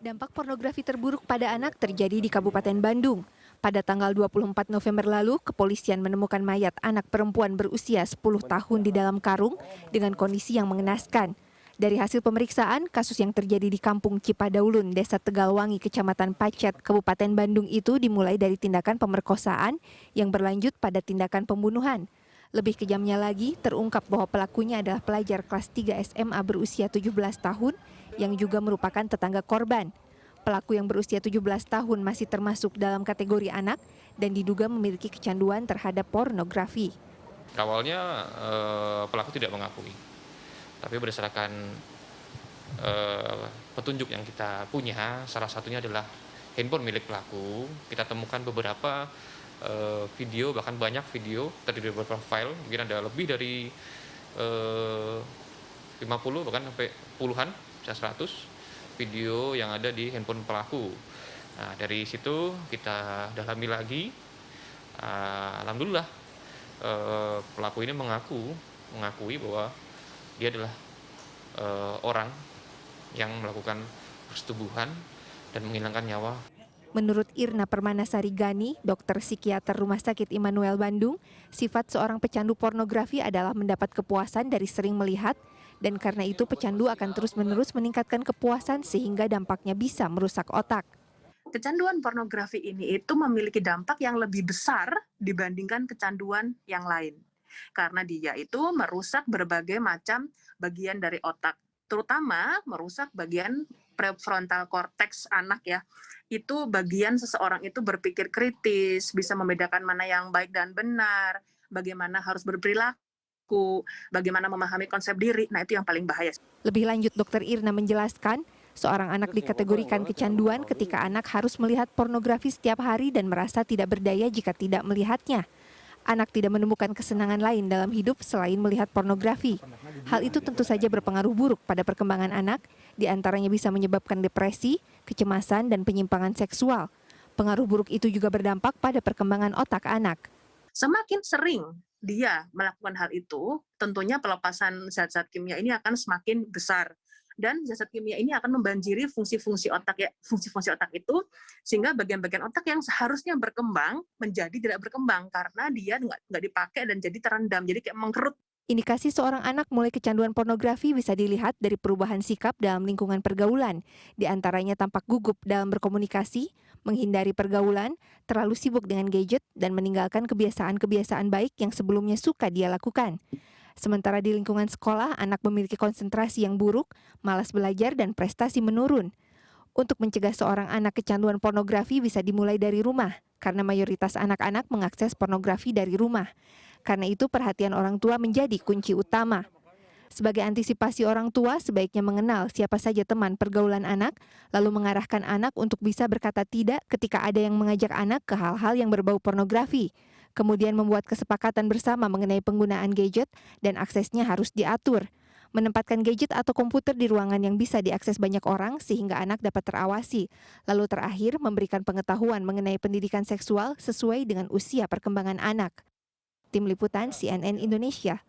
Dampak pornografi terburuk pada anak terjadi di Kabupaten Bandung. Pada tanggal 24 November lalu, kepolisian menemukan mayat anak perempuan berusia 10 tahun di dalam karung dengan kondisi yang mengenaskan. Dari hasil pemeriksaan, kasus yang terjadi di Kampung Cipadaulun, Desa Tegalwangi, Kecamatan Pacet, Kabupaten Bandung itu dimulai dari tindakan pemerkosaan yang berlanjut pada tindakan pembunuhan. Lebih kejamnya lagi, terungkap bahwa pelakunya adalah pelajar kelas 3 SMA berusia 17 tahun yang juga merupakan tetangga korban. Pelaku yang berusia 17 tahun masih termasuk dalam kategori anak dan diduga memiliki kecanduan terhadap pornografi. Awalnya pelaku tidak mengakui, tapi berdasarkan petunjuk yang kita punya, salah satunya adalah handphone milik pelaku. Kita temukan beberapa video, bahkan banyak video terdiri dari beberapa file, mungkin ada lebih dari 50 bahkan sampai puluhan, bisa 100 video yang ada di handphone pelaku. Nah, dari situ kita dalami lagi. Alhamdulillah pelaku ini mengakui bahwa dia adalah orang yang melakukan persetubuhan dan menghilangkan nyawa. Menurut Irna Permanasari Gani, dokter psikiater Rumah Sakit Immanuel Bandung, sifat seorang pecandu pornografi adalah mendapat kepuasan dari sering melihat, dan karena itu pecandu akan terus-menerus meningkatkan kepuasan sehingga dampaknya bisa merusak otak. Kecanduan pornografi ini itu memiliki dampak yang lebih besar dibandingkan kecanduan yang lain. Karena dia itu merusak berbagai macam bagian dari otak, terutama merusak bagian prefrontal cortex anak ya. Itu bagian seseorang itu berpikir kritis, bisa membedakan mana yang baik dan benar, bagaimana harus berperilaku, bagaimana memahami konsep diri. Nah, itu yang paling bahaya. Lebih lanjut, Dr. Irna menjelaskan, seorang anak dikategorikan kecanduan ketika anak harus melihat pornografi setiap hari dan merasa tidak berdaya jika tidak melihatnya. Anak tidak menemukan kesenangan lain dalam hidup selain melihat pornografi. Hal itu tentu saja berpengaruh buruk pada perkembangan anak, diantaranya bisa menyebabkan depresi, kecemasan, dan penyimpangan seksual. Pengaruh buruk itu juga berdampak pada perkembangan otak anak. Semakin sering dia melakukan hal itu, tentunya pelepasan zat-zat kimia ini akan semakin besar. Dan zat-zat kimia ini akan membanjiri fungsi-fungsi otak ya, fungsi-fungsi otak itu, sehingga bagian-bagian otak yang seharusnya berkembang menjadi tidak berkembang karena dia nggak dipakai dan jadi terendam, jadi kayak mengkerut. Indikasi seorang anak mulai kecanduan pornografi bisa dilihat dari perubahan sikap dalam lingkungan pergaulan, di antaranya tampak gugup dalam berkomunikasi, menghindari pergaulan, terlalu sibuk dengan gadget, dan meninggalkan kebiasaan-kebiasaan baik yang sebelumnya suka dia lakukan. Sementara di lingkungan sekolah, anak memiliki konsentrasi yang buruk, malas belajar, dan prestasi menurun. Untuk mencegah seorang anak kecanduan pornografi bisa dimulai dari rumah, karena mayoritas anak-anak mengakses pornografi dari rumah. Karena itu perhatian orang tua menjadi kunci utama. Sebagai antisipasi orang tua, sebaiknya mengenal siapa saja teman pergaulan anak, lalu mengarahkan anak untuk bisa berkata tidak ketika ada yang mengajak anak ke hal-hal yang berbau pornografi. Kemudian membuat kesepakatan bersama mengenai penggunaan gadget dan aksesnya harus diatur. Menempatkan gadget atau komputer di ruangan yang bisa diakses banyak orang sehingga anak dapat terawasi. Lalu terakhir, memberikan pengetahuan mengenai pendidikan seksual sesuai dengan usia perkembangan anak. Tim Liputan CNN Indonesia.